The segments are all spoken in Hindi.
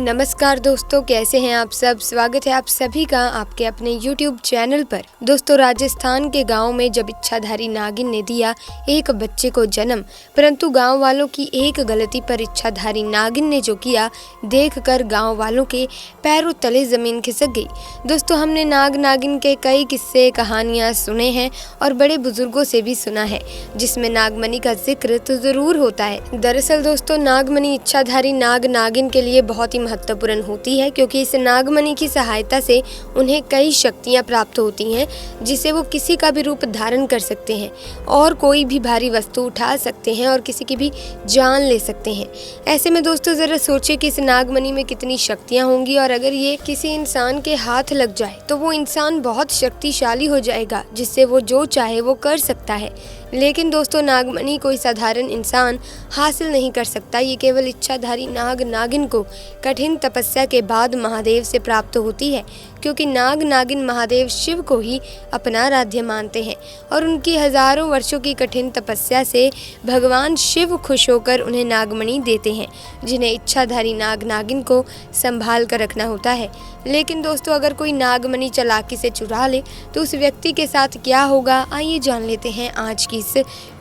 नमस्कार दोस्तों, कैसे हैं आप सब। स्वागत है आप सभी का आपके अपने YouTube चैनल पर। दोस्तों, राजस्थान के गांव में जब इच्छाधारी नागिन ने दिया एक बच्चे को जन्म, परंतु गांव वालों की एक गलती पर इच्छाधारी नागिन ने जो किया, देखकर गांव वालों के पैरों तले जमीन खिसक गई। दोस्तों, हमने नाग नागिन के कई किस्से कहानियाँ सुने हैं और बड़े बुजुर्गों से भी सुना है, जिसमें नागमणि का जिक्र तो जरूर होता है। दरअसल दोस्तों, नागमणि इच्छाधारी नाग नागिन के लिए बहुत ही महत्वपूर्ण होती है, क्योंकि इस नागमणि की सहायता से उन्हें कई शक्तियां प्राप्त होती हैं, जिसे वो किसी का भी रूप धारण कर सकते हैं और कोई भी भारी वस्तु उठा सकते हैं और किसी की भी जान ले सकते हैं। ऐसे में दोस्तों, जरा सोचिए कि इस नागमणि में कितनी शक्तियां होंगी, और अगर ये किसी इंसान के हाथ लग जाए तो वो इंसान बहुत शक्तिशाली हो जाएगा, जिससे वो जो चाहे वो कर सकता है। लेकिन दोस्तों, नागमणि कोई साधारण इंसान हासिल नहीं कर सकता। ये केवल इच्छाधारी नाग नागिन को कठिन तपस्या के बाद महादेव से प्राप्त होती है, क्योंकि नाग नागिन महादेव शिव को ही अपना आराध्य मानते हैं और उनकी हजारों वर्षों की कठिन तपस्या से भगवान शिव खुश होकर उन्हें नागमणि देते हैं, जिन्हें इच्छाधारी नाग नागिन को संभाल कर रखना होता है। लेकिन दोस्तों, अगर कोई नागमणि चालाकी से चुरा ले तो उस व्यक्ति के साथ क्या होगा, आइए जान लेते हैं आज की इस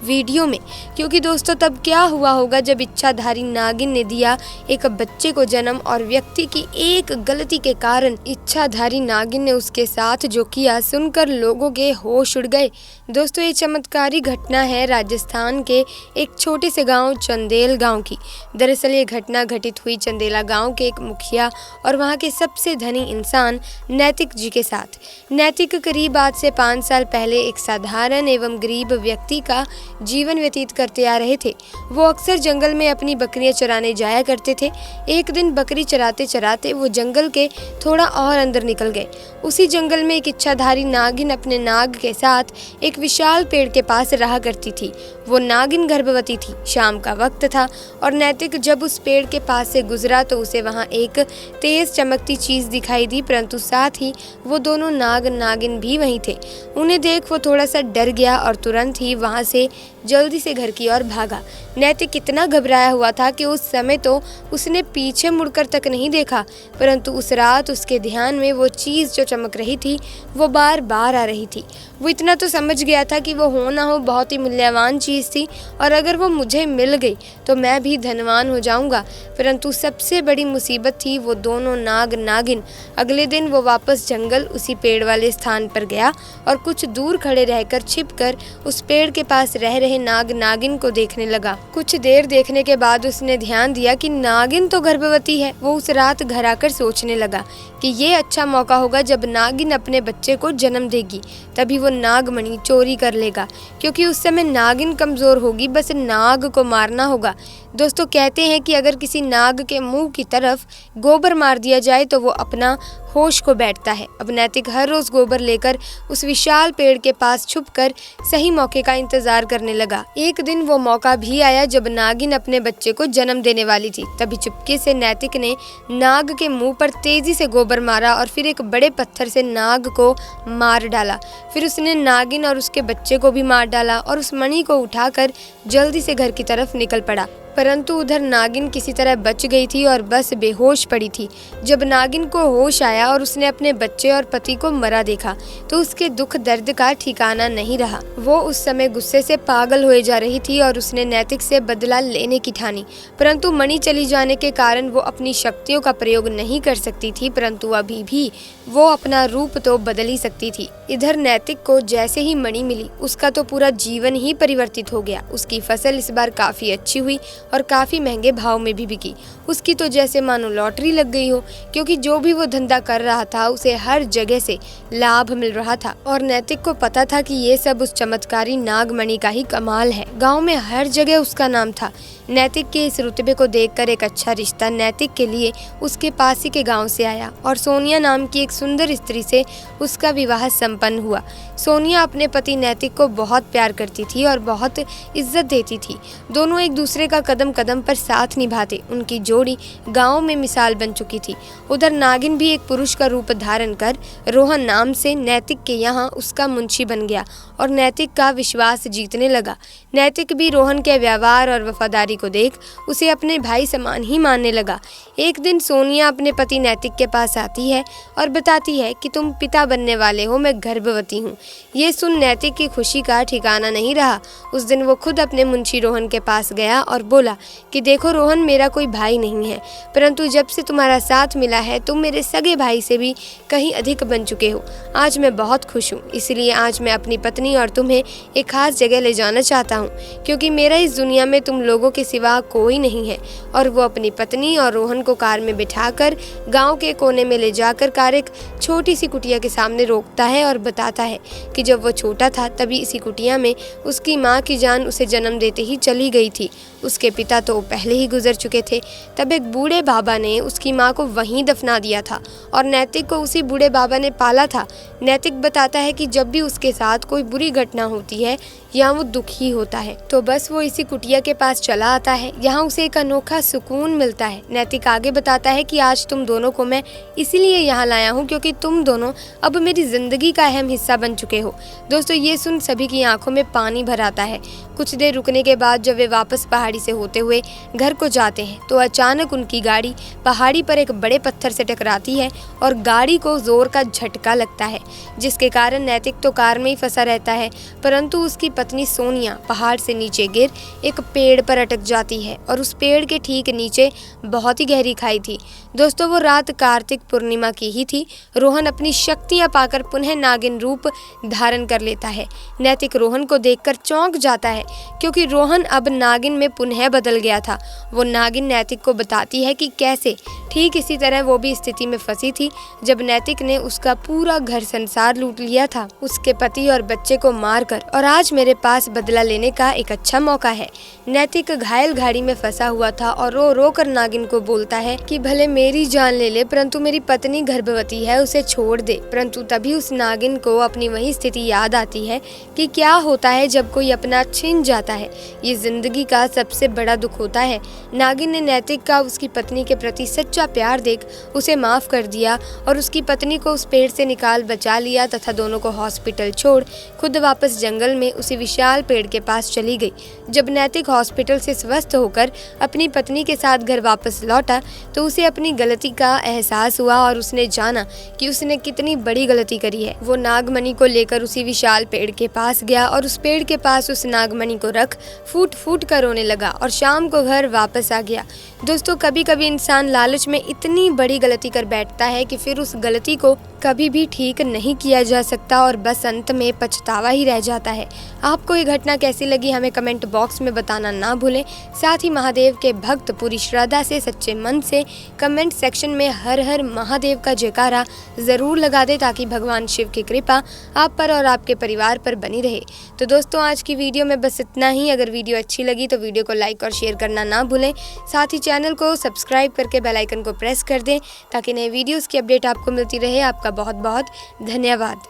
वीडियो में। क्योंकि दोस्तों, तब क्या हुआ होगा जब इच्छाधारी नागिन ने दिया एक बच्चे को जन्म और व्यक्ति की एक गलती के कारण इच्छाधारी नागिन ने उसके साथ जो किया, सुनकर लोगों के होश उड़ गए। दोस्तों, ये चमत्कारी घटना है राजस्थान के एक छोटे से गांव चंदेल गांव की। दरअसल ये घटना घटित हुई चंदेला गांव के एक मुखिया और वहां के सबसे धनी इंसान नैतिक जी के साथ। नैतिक करीब आज से 5 साल पहले एक साधारण एवं गरीब व्यक्ति का जीवन व्यतीत करते आ रहे थे। वो अक्सर जंगल में अपनी बकरियां चराने जाया करते थे। एक दिन बकरी चराते चराते वो जंगल के थोड़ा और अंदर निकल गए। उसी जंगल में एक इच्छाधारी नागिन अपने नाग के साथ एक विशाल पेड़ के पास रहा करती थी। वो नागिन गर्भवती थी। शाम का वक्त था और नैतिक जब उस पेड़ के पास से गुजरा तो उसे वहां एक तेज चमकती चीज दिखाई दी, परंतु साथ ही वो दोनों नाग नागिन भी वहीं थे। उन्हें देख वो थोड़ा सा डर गया और तुरंत ही वहां से जल्दी से घर की ओर भागा। नैतिक इतना घबराया हुआ था कि उस समय तो उसने पीछे मुड़कर तक नहीं देखा, परंतु उस रात उसके ध्यान में वो चीज़ जो चमक रही थी वो बार बार आ रही थी। वो इतना तो समझ गया था कि वो हो ना हो बहुत ही मूल्यवान चीज़ थी, और अगर वो मुझे मिल गई तो मैं भी धनवान हो जाऊंगा। परंतु सबसे बड़ी मुसीबत थी वो दोनों नाग नागिन। अगले दिन वो वापस जंगल उसी पेड़ वाले स्थान पर गया और कुछ दूर खड़े रहकर छिपकर उस पेड़ के पास रह रहे नाग नागिन को देखने लगा। कुछ देर देखने के बाद उसने ध्यान दिया कि नागिन तो गर्भवती है। वो उस रात घर आकर सोचने लगा कि ये अच्छा मौका होगा जब नागिन अपने बच्चे को जन्म देगी, तभी वो नागमणि चोरी कर लेगा, क्योंकि उस समय नागिन कमजोर होगी, बस नाग को मारना होगा। दोस्तों, कहते हैं कि अगर किसी नाग के मुंह की तरफ गोबर मार दिया जाए तो वो अपना होश को बैठता है। अब नैतिक हर रोज गोबर लेकर उस विशाल पेड़ के पास छुपकर सही मौके का इंतजार करने लगा। एक दिन वो मौका भी आया जब नागिन अपने बच्चे को जन्म देने वाली थी। तभी चुपके से नैतिक ने नाग के मुंह पर तेजी से गोबर मारा और फिर एक बड़े पत्थर से नाग को मार डाला। फिर उसने नागिन और उसके बच्चे को भी मार डाला और उस मणि को उठाकर जल्दी से घर की तरफ निकल पड़ा। परंतु उधर नागिन किसी तरह बच गई थी और बस बेहोश पड़ी थी। जब नागिन को होश आया और उसने अपने बच्चे और पति को मरा देखा तो उसके दुख दर्द का ठिकाना नहीं रहा। वो उस समय गुस्से से पागल होए जा रही थी और उसने नैतिक से बदला लेने की ठानी। परंतु मणि चली जाने के कारण वो अपनी शक्तियों का प्रयोग नहीं कर सकती थी, परंतु अभी भी वो अपना रूप तो बदल ही सकती थी। इधर नैतिक को जैसे ही मणि मिली, उसका तो पूरा जीवन ही परिवर्तित हो गया। उसकी फसल इस बार काफी अच्छी हुई और काफी महंगे भाव में भी बिकी। उसकी तो जैसे मानो लॉटरी लग गई हो, क्योंकि जो भी वो धंधा कर रहा था उसे हर जगह से लाभ मिल रहा था। और नैतिक को पता था कि ये सब उस चमत्कारी नागमणि का ही कमाल है। गांव में हर जगह उसका नाम था। नैतिक के इस रुतबे को देखकर एक अच्छा रिश्ता नैतिक के लिए उसके पास ही के गांव से आया और सोनिया नाम की एक सुंदर स्त्री से उसका विवाह संपन्न हुआ। सोनिया अपने पति नैतिक को बहुत प्यार करती थी और बहुत इज्जत देती थी। दोनों एक दूसरे का कदम कदम पर साथ निभाते। उनकी जोड़ी गांव में मिसाल बन चुकी थी। उधर नागिन भी एक पुरुष का रूप धारण कर रोहन नाम से नैतिक के यहाँ उसका मुंशी बन गया और नैतिक का विश्वास जीतने लगा। नैतिक भी रोहन के व्यवहार और वफादारी को देख उसे अपने भाई समान ही मानने लगा। एक दिन सोनिया अपने पति नैतिक के पास आती है और बताती है कि तुम पिता बनने वाले हो, मैं गर्भवती हूँ। ये सुन नैतिक की खुशी का ठिकाना नहीं रहा। उस दिन वो खुद अपने मुंशी रोहन के पास गया और बोला कि देखो रोहन, मेरा कोई भाई नहीं है, परंतु जब से तुम्हारा साथ मिला है तुम मेरे सगे भाई से भी कहीं अधिक बन चुके हो। आज मैं बहुत खुश हूँ, इसलिए आज मैं अपनी पत्नी और तुम्हें एक खास जगह ले जाना चाहता हूँ, क्योंकि मेरा इस दुनिया में तुम लोगों के सिवा कोई नहीं है। और वो अपनी पत्नी और रोहन को कार में बिठाकर गांव के कोने में ले जाकर कार एक छोटी सी कुटिया के सामने रोकता है और बताता है कि जब वो छोटा था तभी इसी कुटिया में उसकी माँ की जान उसे जन्म देते ही चली गई थी। उसके पिता तो पहले ही गुजर चुके थे। तब एक बूढ़े बाबा ने उसकी माँ को वहीं दफना दिया था और नैतिक को उसी बूढ़े बाबा ने पाला था। नैतिक बताता है कि जब भी उसके साथ कोई बुरी घटना होती है या वो दुखी होता है तो बस वो इसी कुटिया के पास चला आता है। यहाँ उसे एक अनोखा सुकून मिलता है। नैतिक आगे बताता है कि आज तुम दोनों को मैं इसीलिए यहाँ लाया हूँ क्योंकि तुम दोनों अब मेरी जिंदगी का अहम हिस्सा बन चुके हो। दोस्तों, ये सुन सभी की आंखों में पानी भर आता है। कुछ देर रुकने के बाद जब वे वापस पहाड़ी से होते हुए घर को जाते हैं तो अचानक उनकी गाड़ी पहाड़ी पर एक बड़े पत्थर से टकराती है और गाड़ी को जोर का झटका लगता है, जिसके कारण नैतिक तो कार में ही फंसा रहता है, परंतु उसकी पत्नी सोनिया पहाड़ से नीचे गिर एक पेड़ पर अटक जाती है और उस पेड़ के ठीक नीचे बहुत ही गहरी खाई थी। दोस्तों, वो रात कार्तिक पूर्णिमा की ही थी। रोहन अपनी शक्तियां पाकर पुनः नागिन रूप धारण कर लेता है। नैतिक रोहन को देखकर चौंक जाता है क्योंकि रोहन अब नागिन में पुनः बदल गया था। वो नागिन नैतिक को बताती है कि कैसे ठीक इसी तरह वो भी स्थिति में फंसी थी जब नैतिक ने उसका पूरा घर संसार लूट लिया था, उसके पति और बच्चे को मारकर, और आज मेरे पास बदला लेने का एक अच्छा मौका है। नैतिक घायल गाड़ी में फंसा हुआ था और रो रो कर नागिन को बोलता है कि भले मेरी जान ले ले परंतु मेरी पत्नी गर्भवती है, उसे छोड़ दे। परंतु तभी उस नागिन को अपनी वही स्थिति याद आती है कि क्या होता है जब कोई अपना छिन जाता है। ये जिंदगी का सबसे बड़ा दुख होता है। नागिन ने नैतिक का उसकी पत्नी के प्रति सच्चा प्यार देख उसे माफ कर दिया और उसकी पत्नी को उस पेड़ से निकाल बचा लिया तथा दोनों को हॉस्पिटल छोड़ खुद वापस जंगल में उसी विशाल पेड़ के पास चली गई। जब नैतिक हॉस्पिटल से स्वस्थ होकर अपनी पत्नी के साथ घर वापस लौटा तो उसे अपनी गलती का एहसास हुआ और उसने जाना कि उसने कितनी बड़ी गलती करी है। वो नागमणि को लेकर उसी विशाल पेड़ के पास गया और उस पेड़ के पास उस नागमणि को रख फूट फूट कर रोने लगा और शाम को घर वापस आ गया। दोस्तों, कभी कभी इंसान लालच में इतनी बड़ी गलती कर बैठता है कि फिर उस गलती को कभी भी ठीक नहीं किया जा सकता और बस अंत में पछतावा ही रह जाता है। आपको ये घटना कैसी लगी हमें कमेंट बॉक्स में बताना ना भूलें। साथ ही महादेव के भक्त पूरी श्रद्धा से सच्चे मन से कमेंट सेक्शन में हर हर महादेव का जयकारा जरूर लगा दे ताकि भगवान शिव की कृपा आप पर और आपके परिवार पर बनी रहे। तो दोस्तों, आज की वीडियो में बस इतना ही। अगर वीडियो अच्छी लगी तो वीडियो को लाइक और शेयर करना ना भूलें। साथ ही चैनल को सब्सक्राइब करके बेल आइकन को प्रेस कर दें ताकि नए वीडियोस की अपडेट आपको मिलती रहे। आपका बहुत बहुत धन्यवाद।